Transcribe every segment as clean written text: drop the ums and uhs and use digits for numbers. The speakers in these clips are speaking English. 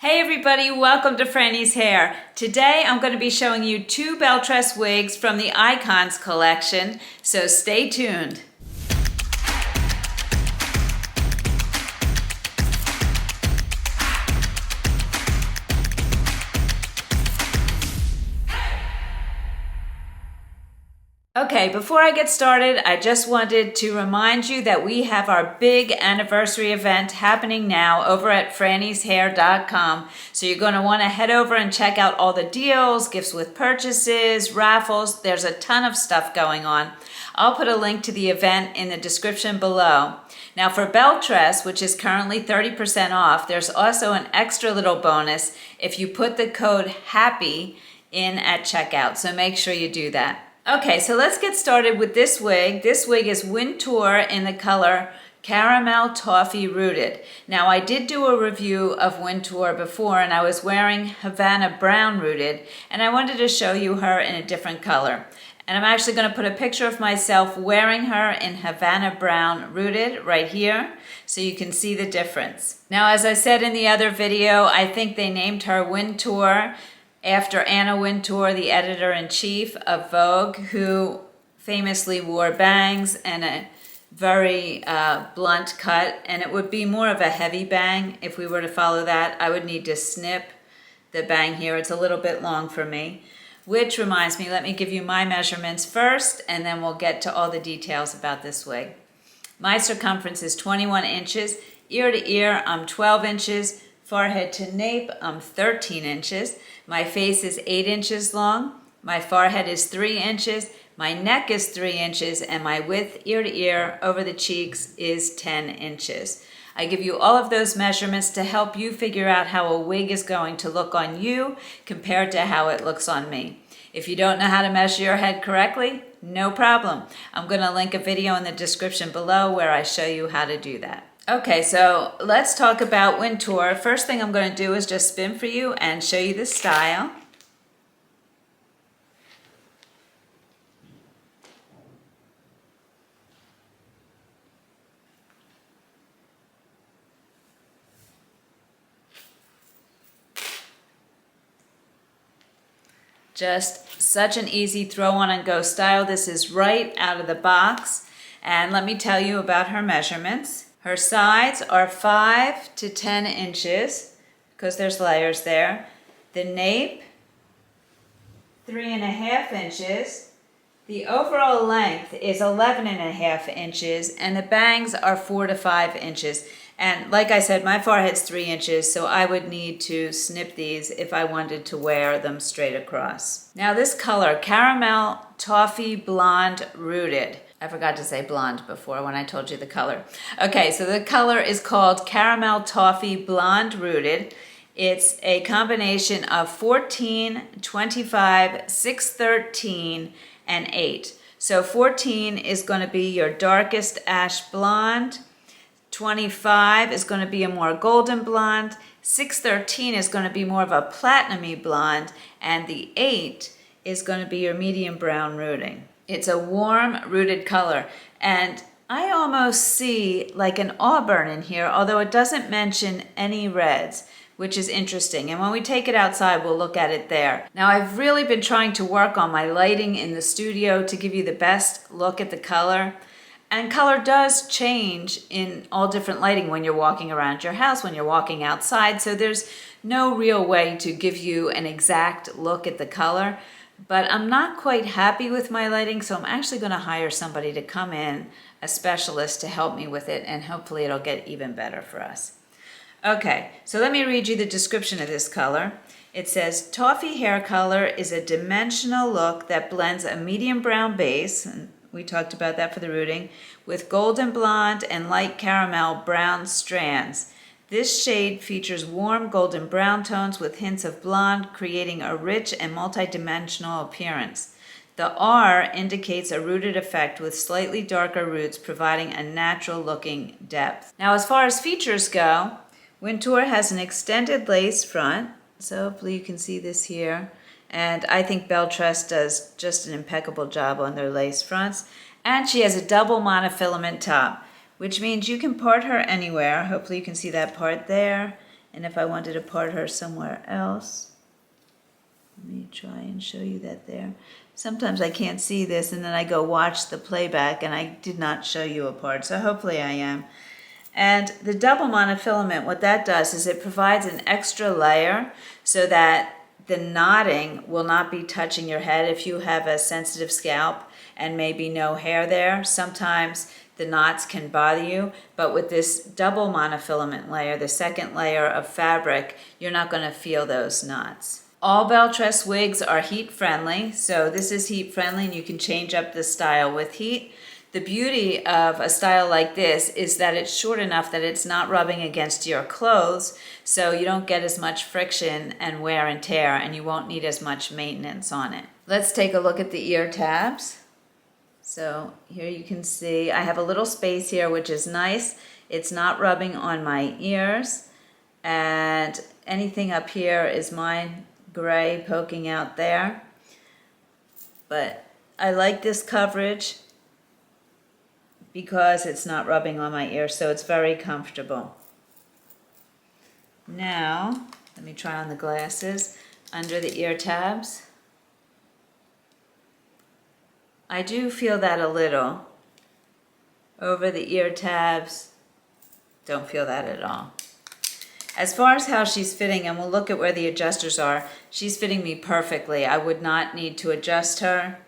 Hey everybody, welcome to Frannie's Hair. Today I'm going to be showing you two Belle Tress wigs from the Icons collection, so stay tuned. Okay, before I get started, I just wanted to remind you that we have our big anniversary event happening now over at frannieshair.com. So you're going to want to head over and check out all the deals, gifts with purchases, raffles. There's a ton of stuff going on. I'll put a link to the event in the description below. Now for Belle Tress, which is currently 30% off, there's also an extra little bonus if you put the code HAPPY in at checkout. So make sure you do that. Okay, so let's get started with this wig. This wig is Wintour in the color Caramel Toffee Rooted. Now I did do a review of Wintour before and I was wearing Havana Brown Rooted and I wanted to show you her in a different color. And I'm actually going to put a picture of myself wearing her in Havana Brown Rooted right here so you can see the difference. Now as I said in the other video, I think they named her Wintour after Anna Wintour, the editor-in-chief of Vogue, who famously wore bangs and a very blunt cut, and it would be more of a heavy bang. If we were to follow that, I would need to snip the bang here. It's a little bit long for me, which reminds me, let me give you my measurements first, and then we'll get to all the details about this wig. My circumference is 21 inches. Ear to ear, I'm 12 inches. Forehead to nape, I'm 13 inches. My face is 8 inches long. My forehead is 3 inches. My neck is 3 inches. And my width ear to ear over the cheeks is 10 inches. I give you all of those measurements to help you figure out how a wig is going to look on you compared to how it looks on me. If you don't know how to measure your head correctly, no problem. I'm going to link a video in the description below where I show you how to do that. Okay, so let's talk about Wintour. First thing I'm going to do is just spin for you and show you the style. Just such an easy throw on and go style. This is right out of the box. And let me tell you about her measurements. Her sides are 5 to 10 inches because there's layers there. The nape, 3.5 inches. The overall length is 11.5 inches and the bangs are 4 to 5 inches. And like I said, my forehead's 3 inches, so I would need to snip these if I wanted to wear them straight across. Now this color, Caramel Toffee Blonde Rooted. I forgot to say blonde before when I told you the color. Okay, so the color is called Caramel Toffee Blonde Rooted. It's a combination of 14, 25, 613, and 8. So 14 is going to be your darkest ash blonde. 25 is going to be a more golden blonde. 613 is going to be more of a platinum-y blonde. And the 8 is going to be your medium brown rooting. It's a warm rooted color, and I almost see like an auburn in here, although it doesn't mention any reds, which is interesting. And when we take it outside, we'll look at it there. Now, I've really been trying to work on my lighting in the studio to give you the best look at the color. And color does change in all different lighting when you're walking around your house, when you're walking outside. So there's no real way to give you an exact look at the color. But I'm not quite happy with my lighting, so I'm actually going to hire somebody to come in, a specialist, to help me with it, and hopefully it'll get even better for us. Okay, so let me read you the description of this color. It says, Toffee hair color is a dimensional look that blends a medium brown base, and we talked about that for the rooting, with golden blonde and light caramel brown strands. This shade features warm golden brown tones with hints of blonde, creating a rich and multidimensional appearance. The R indicates a rooted effect with slightly darker roots, providing a natural-looking depth. Now, as far as features go, Wintour has an extended lace front, so hopefully you can see this here. And I think Belle Tress does just an impeccable job on their lace fronts. And she has a double monofilament top, which means you can part her anywhere. Hopefully you can see that part there And if I wanted to part her somewhere else, let me try and show you that there. Sometimes I can't see this and then I go watch the playback and I did not show you a part, so hopefully I am. And the double monofilament, what that does is it provides an extra layer so that the knotting will not be touching your head. If you have a sensitive scalp and maybe no hair there, sometimes the knots can bother you, but with this double monofilament layer, the second layer of fabric, you're not going to feel those knots. All Belle Tress wigs are heat friendly, so this is heat friendly and you can change up the style with heat. The beauty of a style like this is that it's short enough that it's not rubbing against your clothes, so you don't get as much friction and wear and tear, and you won't need as much maintenance on it. Let's take a look at the ear tabs. So here you can see I have a little space here, which is nice. It's not rubbing on my ears, and anything up here is mine gray poking out there. But I like this coverage because it's not rubbing on my ear, so it's very comfortable. Now, let me try on the glasses under the ear tabs. I do feel that a little. Over the ear tabs, don't feel that at all. As far as how she's fitting, and we'll look at where the adjusters are, she's fitting me perfectly. I would not need to adjust her.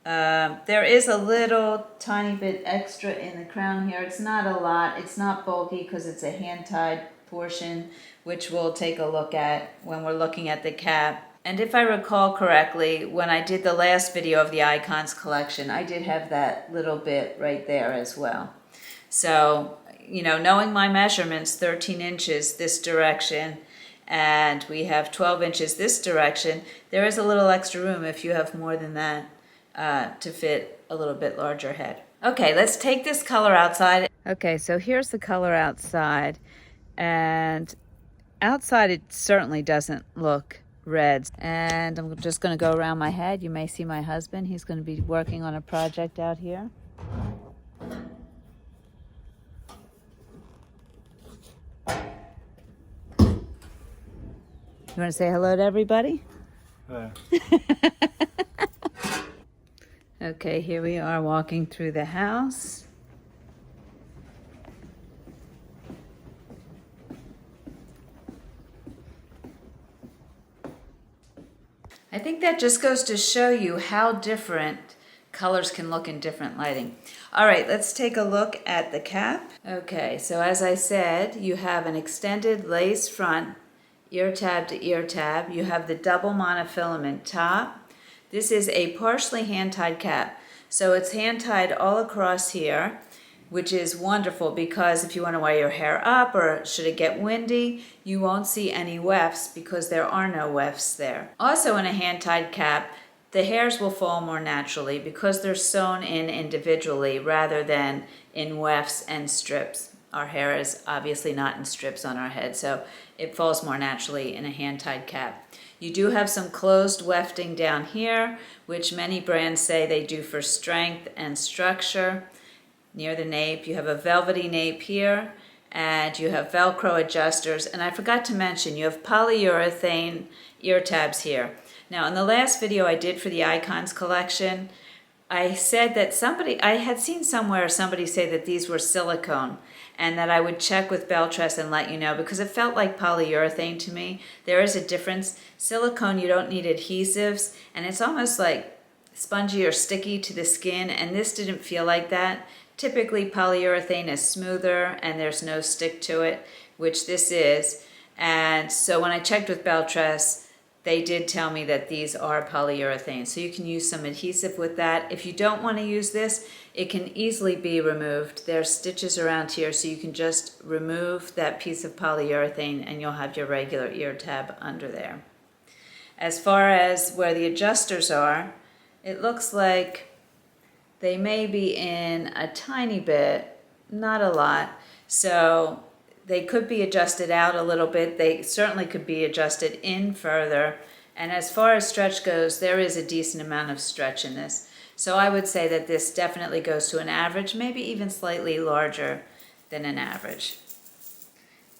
There is a little tiny bit extra in the crown here. It's not a lot. It's not bulky because it's a hand-tied portion, which we'll take a look at when we're looking at the cap. And if I recall correctly, when I did the last video of the Icons collection, I did have that little bit right there as well. So, you know, knowing my measurements, 13 inches this direction, and we have 12 inches this direction, there is a little extra room if you have more than that to fit a little bit larger head. Okay, let's take this color outside. Okay, so here's the color outside, and outside it certainly doesn't look red. And I'm just going to go around my head. You may see my husband. He's going to be working on a project out here. You want to say hello to everybody? Hello. Okay, here we are walking through the house. I think that just goes to show you how different colors can look in different lighting. All right, let's take a look at the cap. Okay, so as I said, you have an extended lace front, ear tab to ear tab. You have the double monofilament top. This is a partially hand-tied cap. So it's hand-tied all across here, which is wonderful because if you want to wear your hair up or should it get windy, you won't see any wefts because there are no wefts there. Also in a hand-tied cap, the hairs will fall more naturally because they're sewn in individually rather than in wefts and strips. Our hair is obviously not in strips on our head, so it falls more naturally in a hand-tied cap. You do have some closed wefting down here, which many brands say they do for strength and structure. Near the nape, you have a velvety nape here, and you have Velcro adjusters. And I forgot to mention, you have polyurethane ear tabs here. Now, in the last video I did for the Icons collection, I said that I had seen somewhere somebody say that these were silicone, and that I would check with Belle Tress and let you know because it felt like polyurethane to me. There is a difference. Silicone, you don't need adhesives, and it's almost like spongy or sticky to the skin, and this didn't feel like that. Typically polyurethane is smoother and there's no stick to it, which this is. And so when I checked with Belle Tress, they did tell me that these are polyurethane. So you can use some adhesive with that. If you don't want to use this, it can easily be removed. There are stitches around here, so you can just remove that piece of polyurethane and you'll have your regular ear tab under there. As far as where the adjusters are, it looks like they may be in a tiny bit, not a lot. So they could be adjusted out a little bit. They certainly could be adjusted in further. And as far as stretch goes, there is a decent amount of stretch in this. So I would say that this definitely goes to an average, maybe even slightly larger than an average.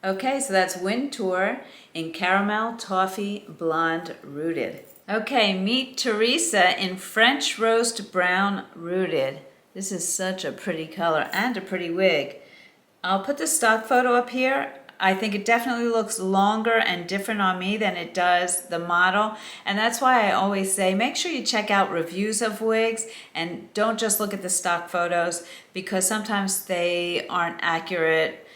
Okay, so that's Wintour in Caramel Toffee Blonde Rooted. Okay, meet Teresa in French Roast Brown Rooted. This is such a pretty color and a pretty wig. I'll put the stock photo up here. I think it definitely looks longer and different on me than it does the model. And that's why I always say, make sure you check out reviews of wigs and don't just look at the stock photos because sometimes they aren't accurate.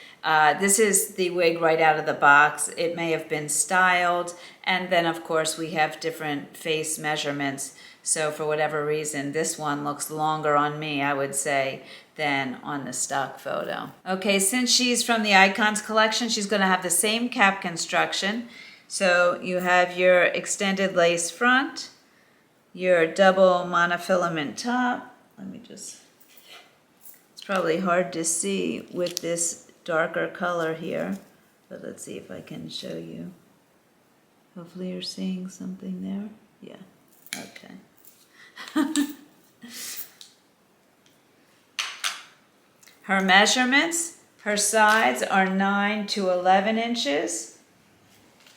This is the wig right out of the box. It may have been styled. And then of course we have different face measurements. So for whatever reason, this one looks longer on me, I would say, than on the stock photo. Okay, since she's from the Icons collection, she's gonna have the same cap construction. So you have your extended lace front, your double monofilament top. It's probably hard to see with this darker color here, but let's see if I can show you. Hopefully you're seeing something there. Yeah, okay. Her measurements, her sides are 9 to 11 inches.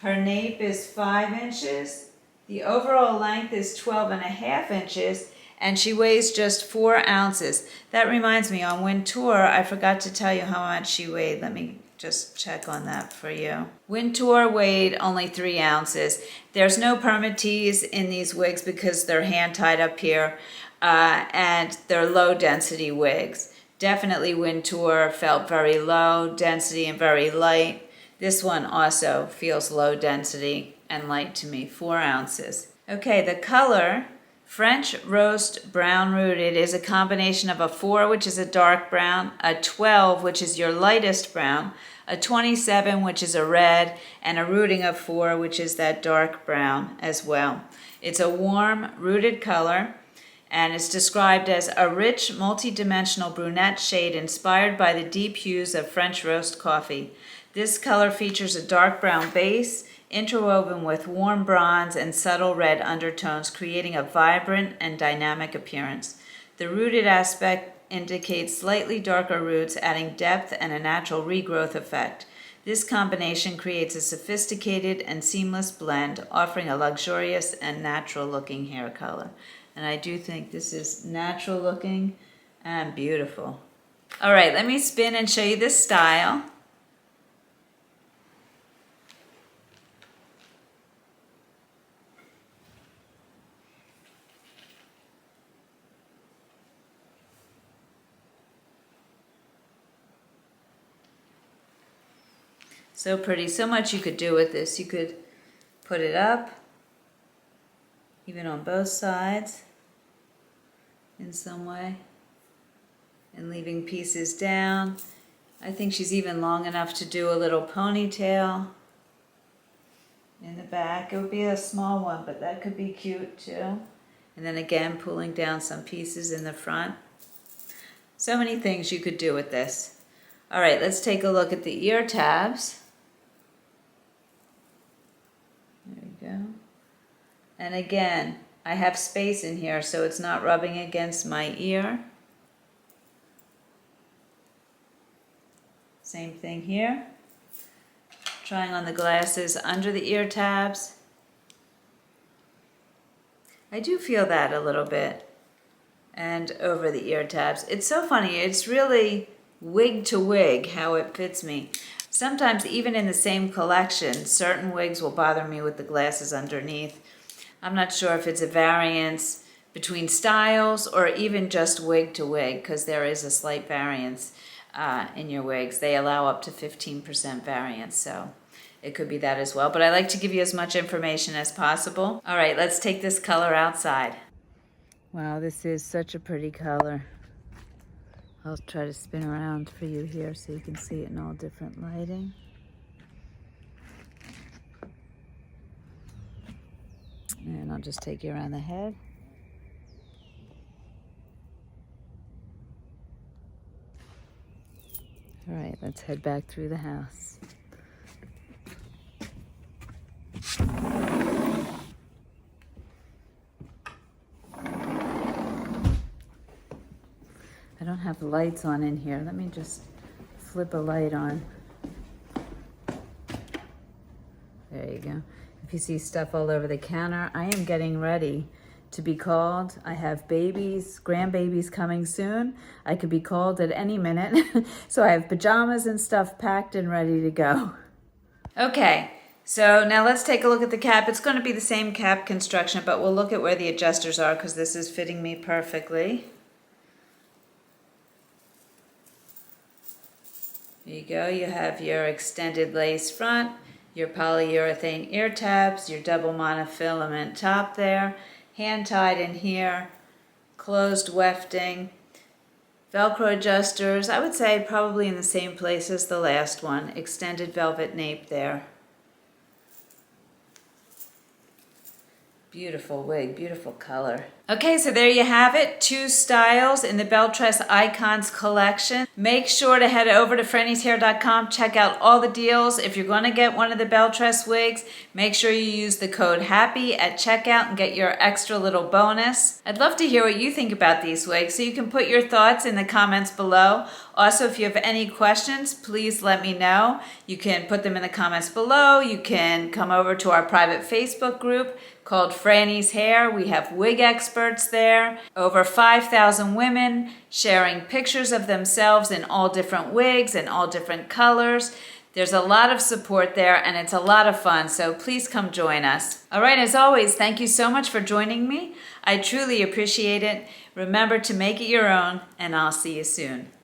Her nape is 5 inches. The overall length is 12.5 inches, and she weighs just 4 ounces. That reminds me, on Wintour, I forgot to tell you how much she weighed. Let me just check on that for you. Wintour weighed only 3 ounces. There's no permit tees in these wigs because they're hand tied up here, and they're low density wigs. Definitely Wintour felt very low density and very light. This one also feels low density and light to me, 4 ounces. Okay, the color, French Roast Brown Rooted, is a combination of a 4, which is a dark brown, a 12, which is your lightest brown, a 27, which is a red, and a rooting of 4, which is that dark brown as well. It's a warm, rooted color, and it's described as a rich, multi-dimensional brunette shade inspired by the deep hues of French roast coffee. This color features a dark brown base, interwoven with warm bronze and subtle red undertones, creating a vibrant and dynamic appearance. The rooted aspect indicates slightly darker roots, adding depth and a natural regrowth effect. This combination creates a sophisticated and seamless blend, offering a luxurious and natural-looking hair color. And I do think this is natural looking and beautiful. All right, let me spin and show you this style. So pretty, so much you could do with this. You could put it up, even on both sides in some way, and leaving pieces down. I think she's even long enough to do a little ponytail in the back. It would be a small one, but that could be cute too. And then again, pulling down some pieces in the front. So many things you could do with this. All right, let's take a look at the ear tabs. There we go. And again, I have space in here so it's not rubbing against my ear. Same thing here. Trying on the glasses under the ear tabs. I do feel that a little bit. And over the ear tabs. It's so funny, it's really wig to wig how it fits me. Sometimes even in the same collection, certain wigs will bother me with the glasses underneath. I'm not sure if it's a variance between styles or even just wig to wig, because there is a slight variance in your wigs. They allow up to 15% variance, so it could be that as well. But I like to give you as much information as possible. All right, let's take this color outside. Wow, this is such a pretty color. I'll try to spin around for you here so you can see it in all different lighting. And I'll just take you around the head. All right, let's head back through the house. I don't have the lights on in here. Let me just flip a light on. you go. If you see stuff all over the counter, I am getting ready to be called. I have babies, grandbabies coming soon. I could be called at any minute. So I have pajamas and stuff packed and ready to go. Okay, so now let's take a look at the cap. It's going to be the same cap construction, but we'll look at where the adjusters are because this is fitting me perfectly. There you go. You have your extended lace front, your polyurethane ear tabs, your double monofilament top there, hand tied in here, closed wefting, Velcro adjusters. I would say probably in the same place as the last one. Extended velvet nape there. Beautiful wig, beautiful color. Okay, so there you have it. 2 styles in the Belle Tress Icons Collection. Make sure to head over to frannieshair.com, check out all the deals. If you're going to get one of the Belle Tress wigs, make sure you use the code HAPPY at checkout and get your extra little bonus. I'd love to hear what you think about these wigs, so you can put your thoughts in the comments below. Also, if you have any questions, please let me know. You can put them in the comments below. You can come over to our private Facebook group called Frannie's Hair. We have wig experts there. Over 5,000 women sharing pictures of themselves in all different wigs and all different colors. There's a lot of support there and it's a lot of fun, so please come join us. All right, as always, thank you so much for joining me. I truly appreciate it. Remember to make it your own, and I'll see you soon.